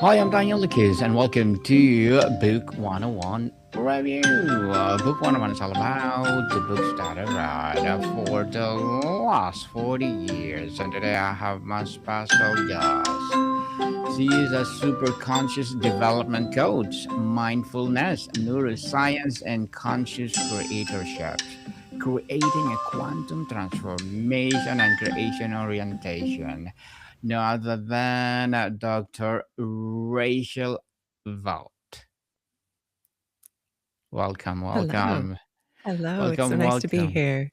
Hi, I'm Daniel Lucas, and welcome to Book 101 Review. Book 101 is all about the books that I read for the last 40 years. And today I have my special guest. She is a super conscious development coach, mindfulness, neuroscience, and conscious creatorship, creating a quantum transformation and creation orientation. No other than Dr. Rachel Vogt. Welcome, Hello. welcome, Hello. It's so welcome, nice to be welcome. here.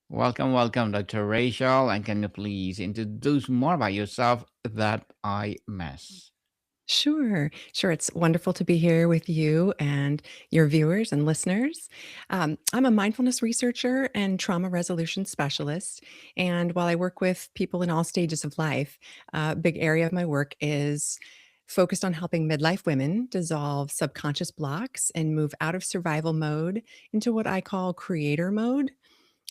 Welcome, Dr. Rachel. And can you please introduce more about yourself that I miss? Sure. It's wonderful to be here with you and your viewers and listeners. I'm a mindfulness researcher and trauma resolution specialist. And while I work with people in all stages of life, a big area of my work is focused on helping midlife women dissolve subconscious blocks and move out of survival mode into what I call creator mode.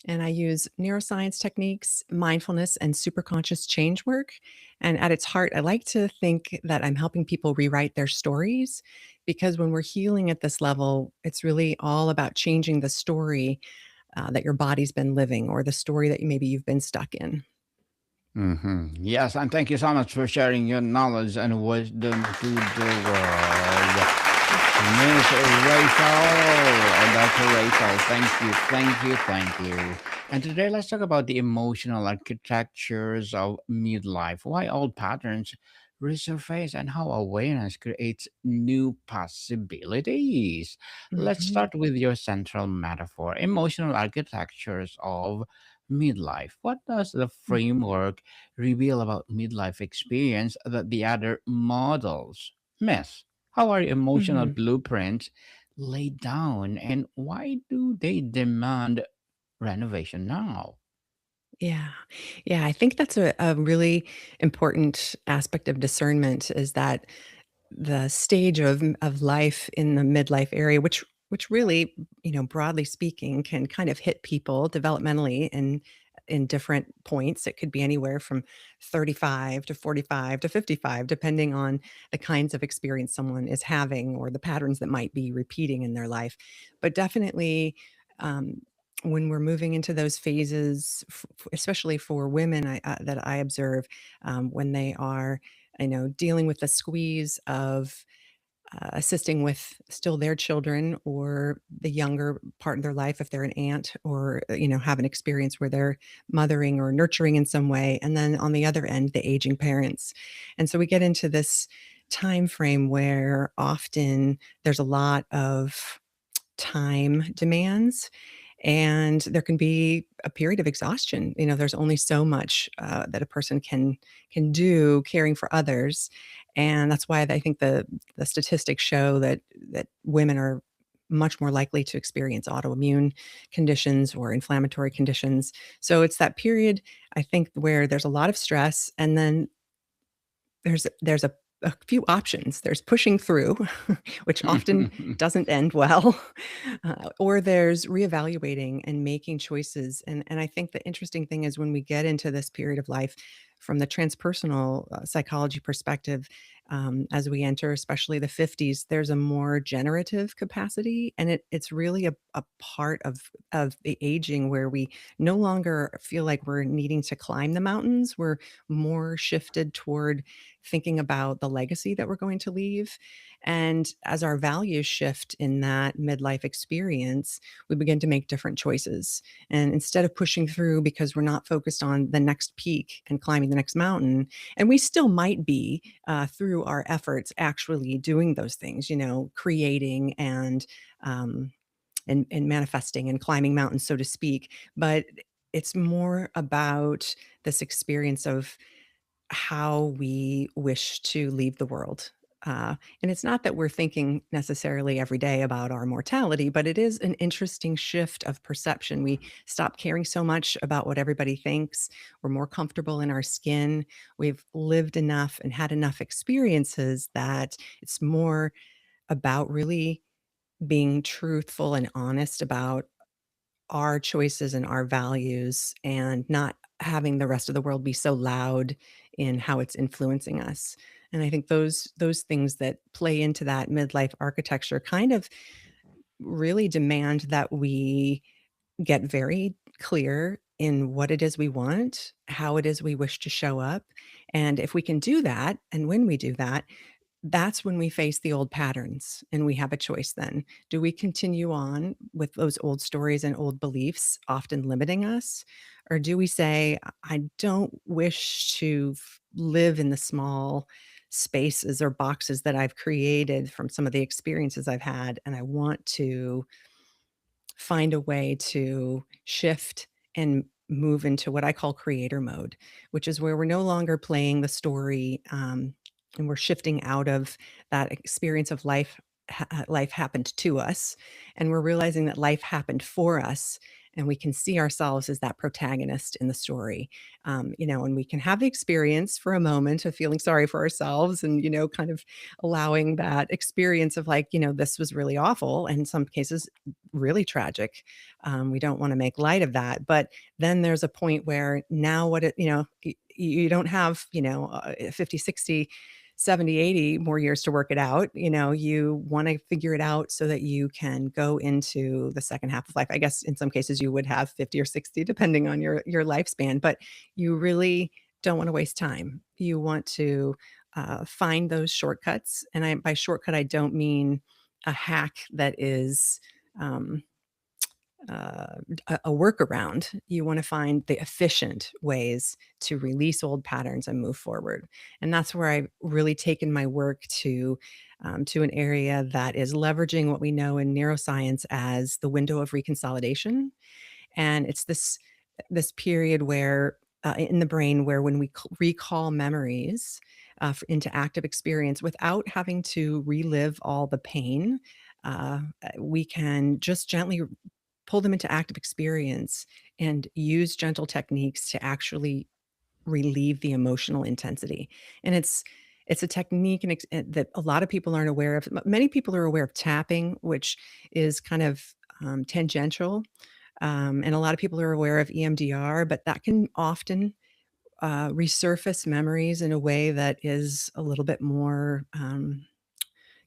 And I use neuroscience techniques, mindfulness, and superconscious change work. And at its heart, I like to think that I'm helping people rewrite their stories because when we're healing at this level, it's really all about changing the story that your body's been living or the story that maybe you've been stuck in. Yes, and thank you so much for sharing your knowledge and wisdom to the world. Miss Rachel, Dr. Rachel, thank you. And today let's talk about the emotional architectures of midlife, why old patterns resurface, and how awareness creates new possibilities. Let's Mhm. start with your central metaphor, emotional architectures of midlife. What does the framework reveal about midlife experience that the other models miss? How are emotional Mhm. blueprints laid down, and why do they demand renovation now? Yeah. Yeah, I think that's a really important aspect of discernment is that the stage of life in the midlife area, which really, broadly speaking, can kind of hit people developmentally in different points. It could be anywhere from 35 to 45 to 55, depending on the kinds of experience someone is having or the patterns that might be repeating in their life. But definitely, um, when we're moving into those phases, especially for women, that I observe when they are dealing with the squeeze of assisting with still their children or the younger part of their life if they're an aunt or have an experience where they're mothering or nurturing in some way, and then on the other end the aging parents. And so we get into this time frame where often there's a lot of time demands and there can be a period of exhaustion. There's only so much that a person can do caring for others, and that's why I think the statistics show that women are much more likely to experience autoimmune conditions or inflammatory conditions. So it's that period, I think, where there's a lot of stress, and then there's a few options. There's pushing through, which often doesn't end well, or there's reevaluating and making choices. And I think the interesting thing is when we get into this period of life, from the transpersonal psychology perspective, as we enter, especially the 50s, there's a more generative capacity, and it's really a part of the aging where we no longer feel like we're needing to climb the mountains. We're more shifted toward thinking about the legacy that we're going to leave. And as our values shift in that midlife experience, we begin to make different choices. And instead of pushing through because we're not focused on the next peak and climbing the next mountain, and we still might be through our efforts actually doing those things, creating um, and manifesting and climbing mountains, so to speak. But it's more about this experience of how we wish to leave the world. And it's not that we're thinking necessarily every day about our mortality, but it is an interesting shift of perception. We stop caring so much about what everybody thinks. We're more comfortable in our skin. We've lived enough and had enough experiences that it's more about really being truthful and honest about our choices and our values and not having the rest of the world be so loud in how it's influencing us. And I think those things that play into that midlife architecture kind of really demand that we get very clear in what it is we want, how it is we wish to show up. And if we can do that, and when we do that, that's when we face the old patterns and we have a choice then. Do we continue on with those old stories and old beliefs, often limiting us? Or do we say, I don't wish to live in the small spaces or boxes that I've created from some of the experiences I've had, and I want to find a way to shift and move into what I call creator mode, which is where we're no longer playing the story, and we're shifting out of that experience of life. Life happened to us, and we're realizing that life happened for us, and we can see ourselves as that protagonist in the story. And we can have the experience for a moment of feeling sorry for ourselves, and kind of allowing that experience of like, this was really awful, and in some cases really tragic. We don't want to make light of that. But then there's a point where now you don't have, 50, 60, 70, 80 more years to work it out. You want to figure it out so that you can go into the second half of life. I guess in some cases you would have 50 or 60, depending on your lifespan, but you really don't want to waste time. You want to find those shortcuts. And by shortcut, I don't mean a hack that is um, a workaround. You want to find the efficient ways to release old patterns and move forward. And that's where I've really taken my work to an area that is leveraging what we know in neuroscience as the window of reconsolidation. And it's this period where in the brain where when we recall memories into active experience without having to relive all the pain, we can just gently pull them into active experience and use gentle techniques to actually relieve the emotional intensity. And it's a technique that a lot of people aren't aware of. Many people are aware of tapping, which is kind of tangential, and a lot of people are aware of EMDR, but that can often resurface memories in a way that is a little bit more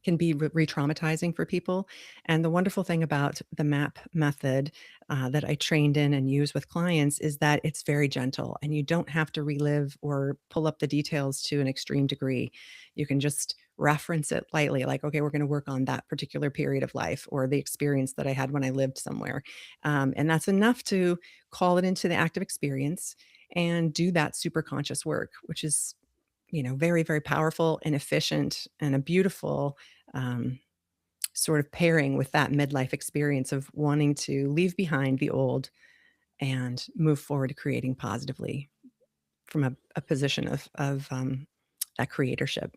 can be re-traumatizing for people. And the wonderful thing about the MAP method that I trained in and use with clients is that it's very gentle, and you don't have to relive or pull up the details to an extreme degree. You can just reference it lightly, like, okay, we're going to work on that particular period of life or the experience that I had when I lived somewhere. And that's enough to call it into the active experience and do that super conscious work, which is very, very powerful and efficient and a beautiful um, sort of pairing with that midlife experience of wanting to leave behind the old and move forward to creating positively from a position of that creatorship.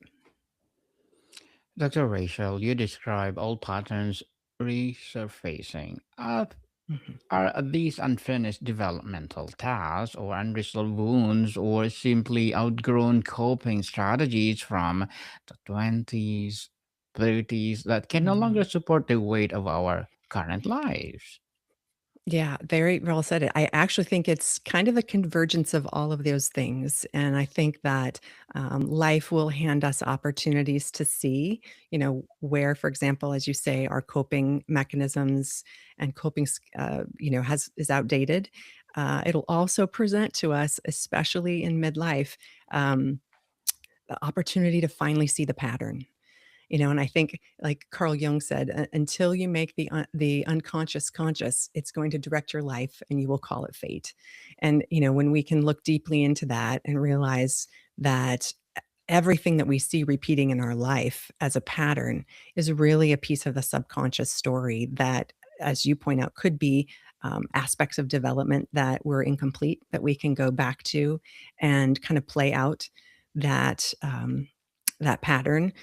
Dr. Rachel, you describe old patterns resurfacing. Mhm. Are these unfinished developmental tasks or unresolved wounds or simply outgrown coping strategies from the 20s, 30s that can no longer Mhm. support the weight of our current lives? Yeah, very well said. I actually think it's kind of a convergence of all of those things. And I think that life will hand us opportunities to see, where, for example, as you say, our coping mechanisms and is outdated. It'll also present to us, especially in midlife, um, the opportunity to finally see the pattern. And I think, like Carl Jung said, until you make the unconscious conscious, it's going to direct your life, and you will call it fate." And when we can look deeply into that and realize that everything that we see repeating in our life as a pattern is really a piece of the subconscious story that, as you point out, could be aspects of development that were incomplete that we can go back to and kind of play out that pattern,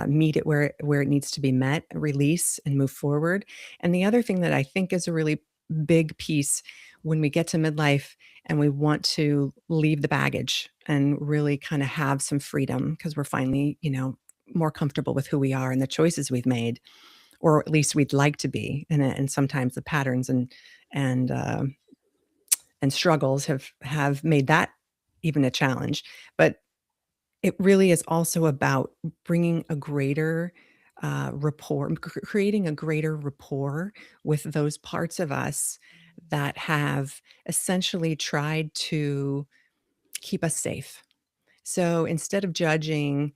meet it where it needs to be met, release, and move forward. And the other thing that I think is a really big piece when we get to midlife and we want to leave the baggage and really kind of have some freedom because we're finally, more comfortable with who we are and the choices we've made, or at least we'd like to be. And sometimes the patterns and and struggles have made that even a challenge. But It really is also about bringing a greater, rapport creating a greater rapport with those parts of us that have essentially tried to keep us safe. So, instead of judging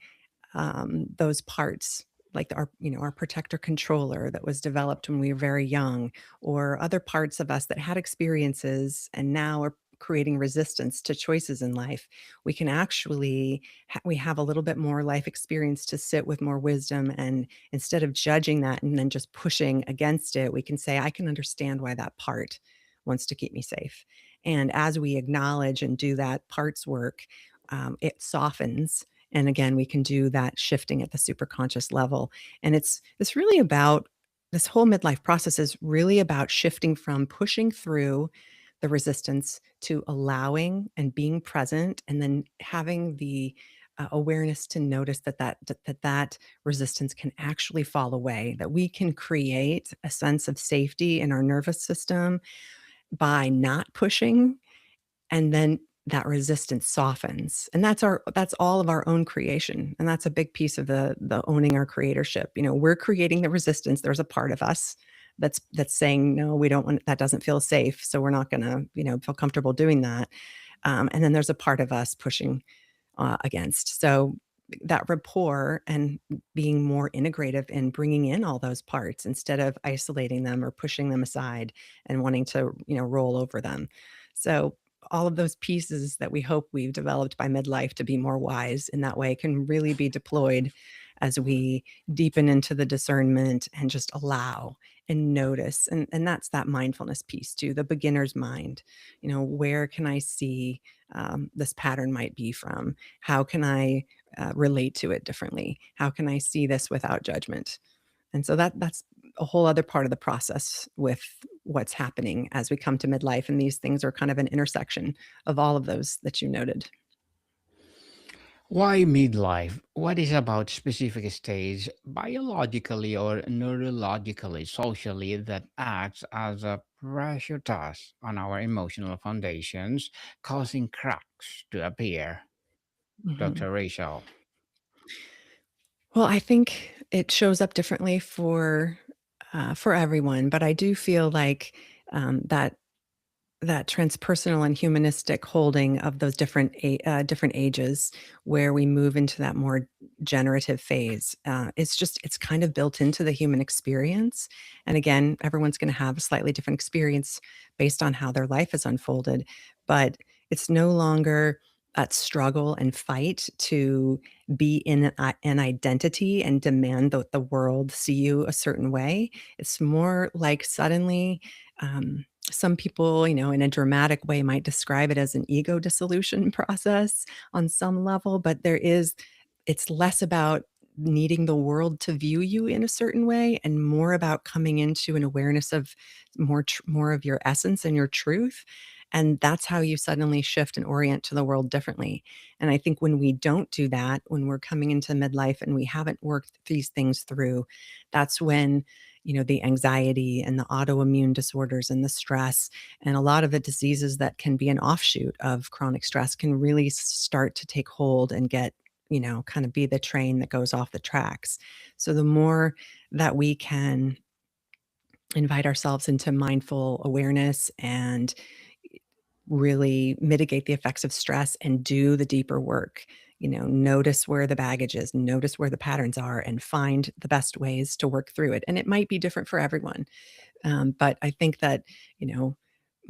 those parts, like our protector controller that was developed when we were very young, or other parts of us that had experiences and now are creating resistance to choices in life. We can actually we have a little bit more life experience to sit with more wisdom, and instead of judging that and then just pushing against it, we can say, I can understand why that part wants to keep me safe. And as we acknowledge and do that parts work, it softens, and again, we can do that shifting at the superconscious level. And it's really about this whole midlife process is really about shifting from pushing through the resistance to allowing and being present, and then having the awareness to notice that resistance can actually fall away, that we can create a sense of safety in our nervous system by not pushing, and then that resistance softens, and that's all of our own creation, and that's a big piece of the owning our creatorship. We're creating the resistance. There's a part of us that's saying, no, we don't want, that doesn't feel safe, so we're not going to feel comfortable doing that. And then there's a part of us pushing against. So that rapport and being more integrative and bringing in all those parts instead of isolating them or pushing them aside and wanting to, roll over them. So all of those pieces that we hope we've developed by midlife to be more wise in that way can really be deployed as we deepen into the discernment and just allow and notice. And that's that mindfulness piece too, the beginner's mind. Where can I see this pattern might be from? How can I relate to it differently? How can I see this without judgment? And so that's a whole other part of the process with what's happening as we come to midlife. And these things are kind of an intersection of all of those that you noted. Why midlife? What is about specific stage, biologically or neurologically, socially, that acts as a pressure test on our emotional foundations, causing cracks to appear? Mhm. Dr. Rachel. Well, I think it shows up differently for everyone, but I do feel like that transpersonal and humanistic holding of those different ages where we move into that more generative phase, it's kind of built into the human experience. And again, everyone's going to have a slightly different experience based on how their life has unfolded, but it's no longer that struggle and fight to be in an identity and demand that the world see you a certain way. It's more like suddenly, some people, in a dramatic way might describe it as an ego dissolution process on some level, but it's less about needing the world to view you in a certain way and more about coming into an awareness of more of your essence and your truth. And that's how you suddenly shift and orient to the world differently. And I think when we don't do that, when we're coming into midlife and we haven't worked these things through, that's when the anxiety and the autoimmune disorders and the stress and a lot of the diseases that can be an offshoot of chronic stress can really start to take hold and get, kind of be the train that goes off the tracks. So the more that we can invite ourselves into mindful awareness and really mitigate the effects of stress and do the deeper work. Notice where the baggage is, notice where the patterns are, and find the best ways to work through it. And it might be different for everyone. But I think that, you know,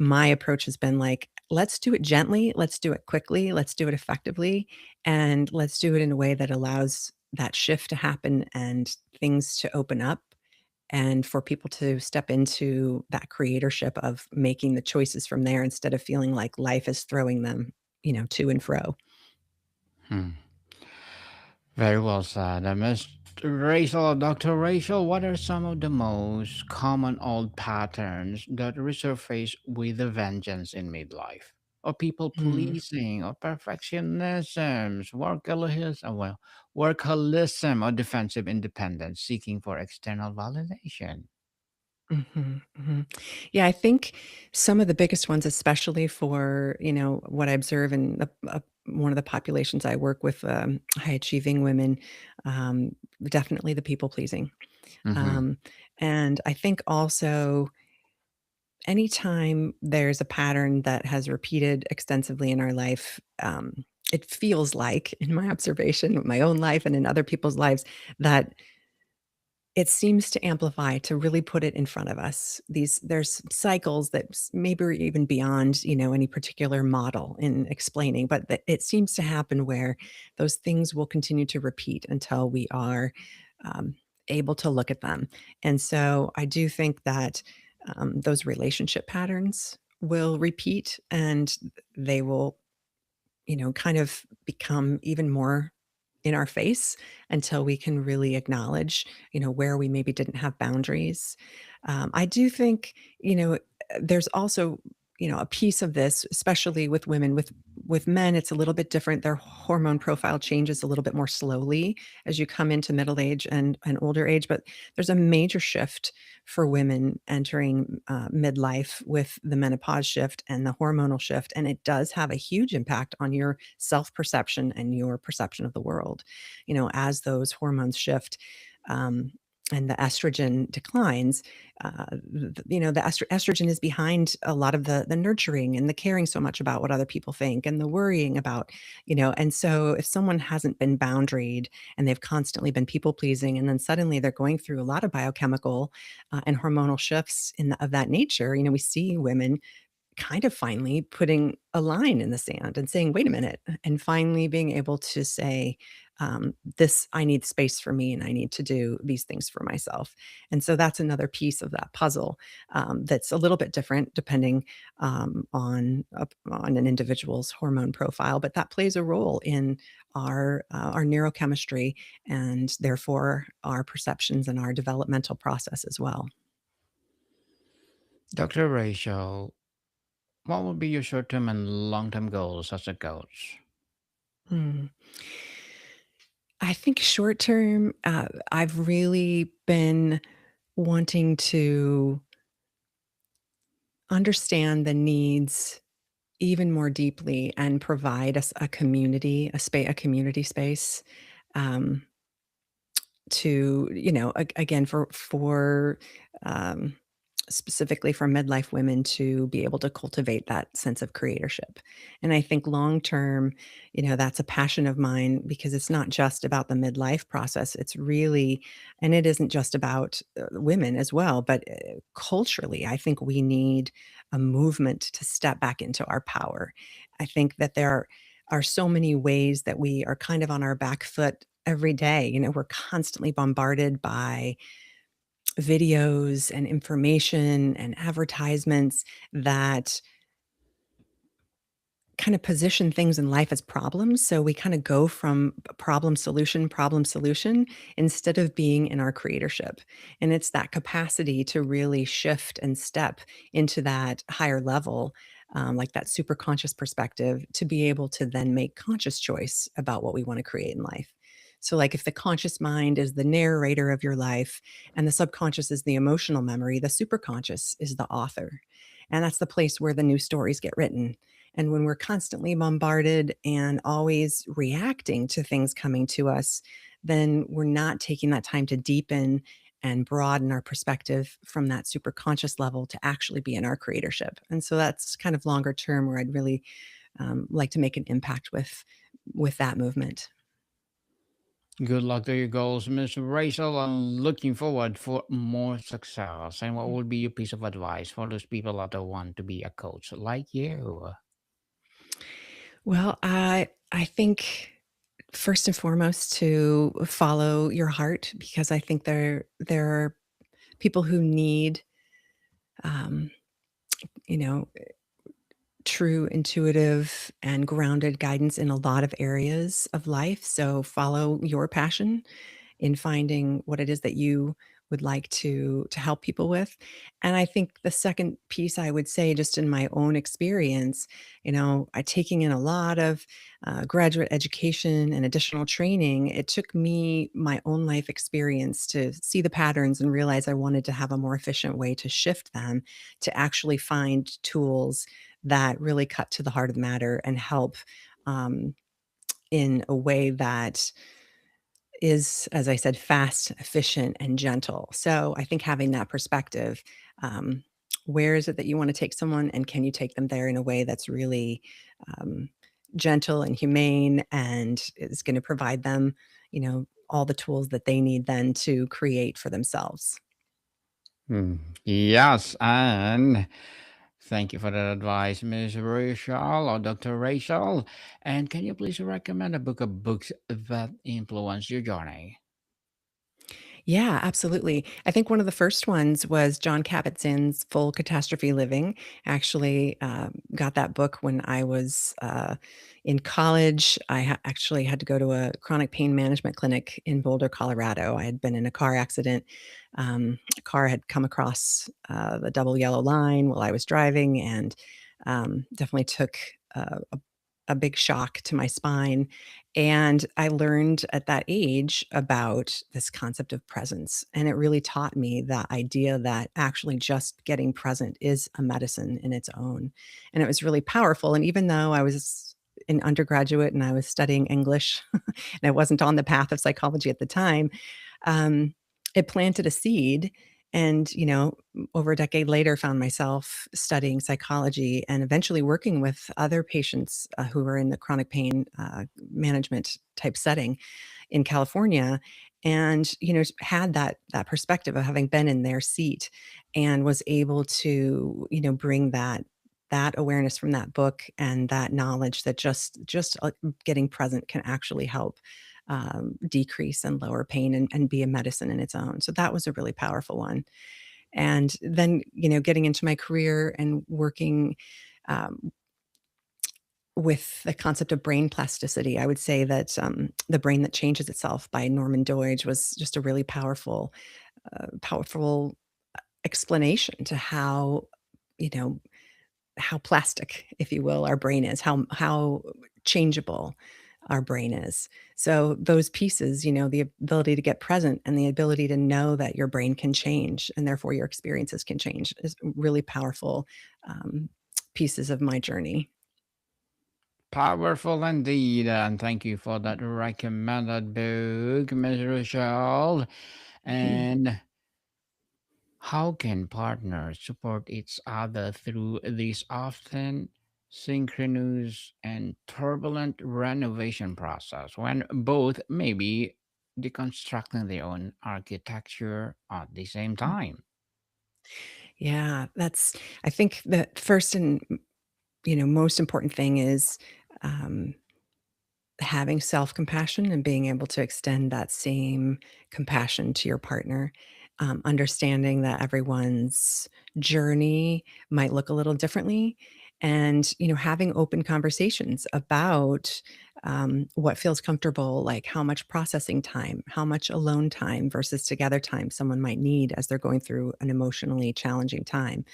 my approach has been like, let's do it gently, let's do it quickly, let's do it effectively, and let's do it in a way that allows that shift to happen and things to open up and for people to step into that creatorship of making the choices from there instead of feeling like life is throwing them, to and fro. Hmm. Very well said. Mr. Rachel, Dr. Rachel, what are some of the most common old patterns that resurface with a vengeance in midlife? Or people Mm. pleasing, or perfectionism, workaholism, or defensive independence, seeking for external validation? Mhm, mhm. Yeah, I think some of the biggest ones, especially for, what I observe in one of the populations I work with, high achieving women, definitely the people pleasing. Hmm. Um, and I think also anytime there's a pattern that has repeated extensively in our life, it feels like, in my observation, my own life and in other people's lives, that it seems to amplify, to really put it in front of us. There's cycles that maybe are even beyond, any particular model in explaining, but that it seems to happen where those things will continue to repeat until we are um, able to look at them. And so I do think that those relationship patterns will repeat, and they will kind of become even more in our face until we can really acknowledge, where we maybe didn't have boundaries. I do think, there's also, a piece of this, especially with women. With men, it's a little bit different. Their hormone profile changes a little bit more slowly as you come into middle age and older age. But there's a major shift for women entering midlife with the menopause shift and the hormonal shift. And it does have a huge impact on your self perception and your perception of the world. As those hormones shift, um, and the estrogen declines, the estrogen is behind a lot of the nurturing and the caring so much about what other people think and the worrying about, and so if someone hasn't been boundaried and they've constantly been people pleasing, and then suddenly they're going through a lot of biochemical and hormonal shifts of that nature, we see women kind of finally putting a line in the sand and saying, "Wait a minute," and finally being able to say, "This I need space for me, and I need to do these things for myself." And so that's another piece of that puzzle, that's a little bit different depending, on an individual's hormone profile, but that plays a role in our neurochemistry and therefore our perceptions and our developmental process as well. Dr. Rachel, what would be your short term and long term goals as a coach? Hmm. I think short term, I've really been wanting to understand the needs even more deeply and provide us a community, a community space, um, to, again, um, specifically for midlife women to be able to cultivate that sense of creatorship. And I think long term, that's a passion of mine because it's not just about the midlife process. It's really, and it isn't just about women as well, but culturally, I think we need a movement to step back into our power. I think that there are so many ways that we are kind of on our back foot every day. We're constantly bombarded by videos and information and advertisements that kind of position things in life as problems. So we kind of go from problem solution instead of being in our creatorship. And it's that capacity to really shift and step into that higher level, like that super conscious perspective, to be able to then make conscious choice about what we want to create in life. So, like if the conscious mind is the narrator of your life and the subconscious is the emotional memory, the superconscious is the author. And that's the place where the new stories get written. And when we're constantly bombarded and always reacting to things coming to us, then we're not taking that time to deepen and broaden our perspective from that super conscious level to actually be in our creatorship. And so that's kind of longer term where I'd really like to make an impact with that movement. Good luck to your goals, Miss Rachel. I'm looking forward for more success. And what would be your piece of advice for those people that don't want to be a coach like you? Well, I think first and foremost to follow your heart, because I think there are people who need um, you know, true intuitive and grounded guidance in a lot of areas of life. So follow your passion in finding what it is that you would like to help people with. And I think the second piece I would say, just in my own experience, I taking in a lot of graduate education and additional training. It took me my own life experience to see the patterns and realize I wanted to have a more efficient way to shift them, to actually find tools that really cut to the heart of the matter and help um, in a way that is, as I said, fast, efficient, and gentle. So I think having that perspective, um, where is it that you want to take someone, and can you take them there in a way that's really um, gentle and humane, and is going to provide them, all the tools that they need then to create for themselves. Mm, yes, and thank you for that advice, Miss Rachel or Dr. Rachel. And can you please recommend a book of books that influenced your journey? Yeah, absolutely. I think one of the first ones was John Kabat-Zinn's Full Catastrophe Living. Actually, got that book when I was in college. I actually had to go to a chronic pain management clinic in Boulder, Colorado. I had been in a car accident. A car had come across the double yellow line while I was driving, and definitely took a big shock to my spine. And I learned at that age about this concept of presence. And it really taught me that idea that actually just getting present is a medicine in its own. And it was really powerful. And even though I was an undergraduate and I was studying English and I wasn't on the path of psychology at the time, um, it planted a seed. And, over a decade later, found myself studying psychology and eventually working with other patients who were in the chronic pain management type setting in California, and had that perspective of having been in their seat, and was able to bring that awareness from that book and that knowledge that just getting present can actually help decrease and lower pain, and be a medicine in its own. So that was a really powerful one. And then, getting into my career and working um, with the concept of brain plasticity, I would say that The Brain That Changes Itself by Norman Doidge was just a really powerful explanation to you know, how plastic, if you will, our brain is, how changeable our brain is. So those pieces, the ability to get present and the ability to know that your brain can change and therefore your experiences can change, is really powerful um, pieces of my journey. Powerful indeed, and thank you for that recommended book, Miss Rochelle. And how can partners support each other through this often synchronous and turbulent renovation process when both may be deconstructing their own architecture at the same time? Yeah, I think the first and most important thing is um, having self-compassion and being able to extend that same compassion to your partner, understanding that everyone's journey might look a little differently, and having open conversations about what feels comfortable, like how much processing time, how much alone time versus together time someone might need as they're going through an emotionally challenging time,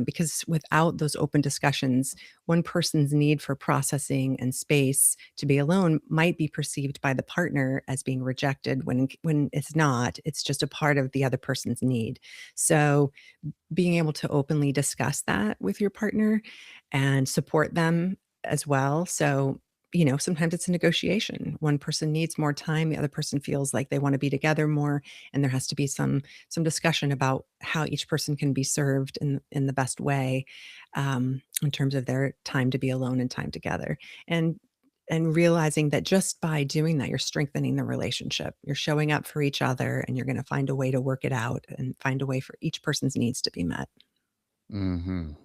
because without those open discussions, one person's need for processing and space to be alone might be perceived by the partner as being rejected, when it's not. It's just a part of the other person's need. So being able to openly discuss that with your partner and support them as well. So, sometimes it's a negotiation. One person needs more time, the other person feels like they want to be together more, and there has to be some discussion about how each person can be served in the best way, in terms of their time to be alone and time together. And realizing that just by doing that, you're strengthening the relationship. You're showing up for each other, and you're going to find a way to work it out and find a way for each person's needs to be met.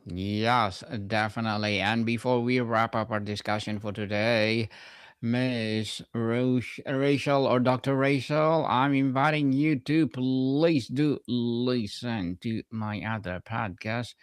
Yes, definitely. And before we wrap up our discussion for today, Rachel or Dr. Rachel, I'm inviting you to please do listen to my other podcast,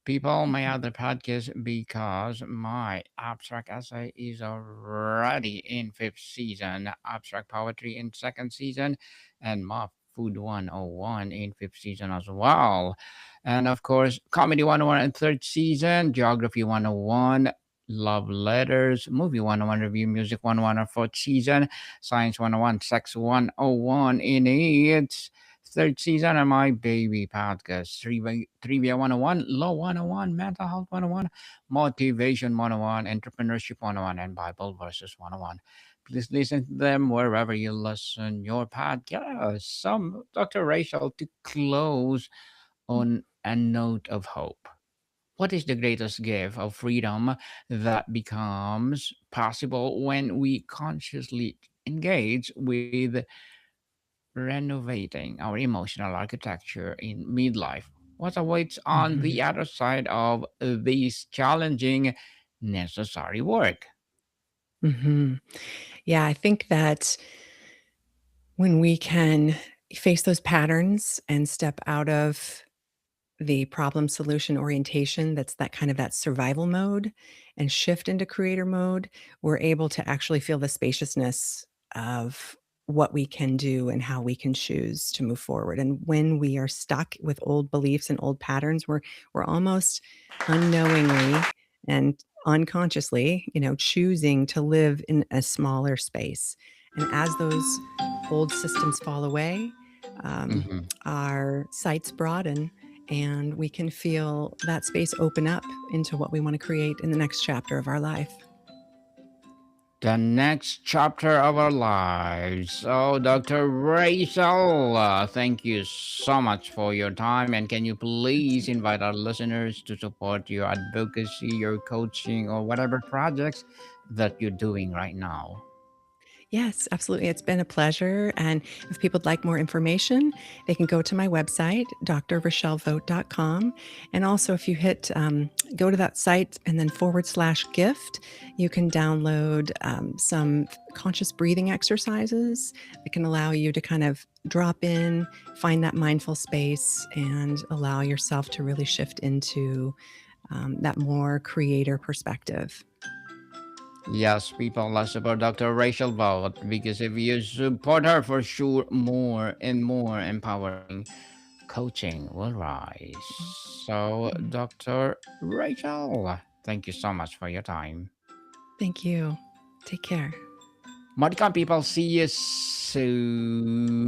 people, my other podcast, because my abstract essay is already in fifth season, abstract poetry in second season, and my Food 101 in fifth season as well. And of course, Comedy 101 in third season, Geography 101, Love Letters, Movie 101 Review, Music 101 in fourth season, Science 101, Sex 101 in its third season, and My Baby podcast, Trivia 101, Law 101, Mental Health 101, Motivation 101, Entrepreneurship 101, and Bible Verses 101. Please listen to them wherever you listen your podcast. Some Dr. Rachel, to close on a note of hope. What is the greatest gift of freedom that becomes possible when we consciously engage with renovating our emotional architecture in midlife? What awaits on Mhm. the other side of this challenging, necessary work? Mhm. Yeah, I think that when we can face those patterns and step out of the problem solution orientation, that's that kind of that survival mode, and shift into creator mode, we're able to actually feel the spaciousness of what we can do and how we can choose to move forward. And when we are stuck with old beliefs and old patterns, we're almost unknowingly and unconsciously, choosing to live in a smaller space. And as those old systems fall away, um, Mhm. our sights broaden and we can feel that space open up into what we want to create in the next chapter of our life. The next chapter of our lives. Oh, Dr. Rachel, thank you so much for your time. And can you please Absolutely. invite our listeners to support your advocacy, your coaching, or whatever projects that you're doing right now? Yes, absolutely. It's been a pleasure. And if people would like more information, they can go to my website, drrochellevogt.com. And also, if you go to that site and then /gift, you can download some conscious breathing exercises that can allow you to kind of drop in, find that mindful space, and allow yourself to really shift into that more creator perspective. Yes, people, let's support Dr. Rachel Vogt because if you support her, for sure, more and more empowering coaching will rise. So, Mm. Dr. Rachel, thank you so much for your time. Thank you. Take care. Modicon people, see you soon.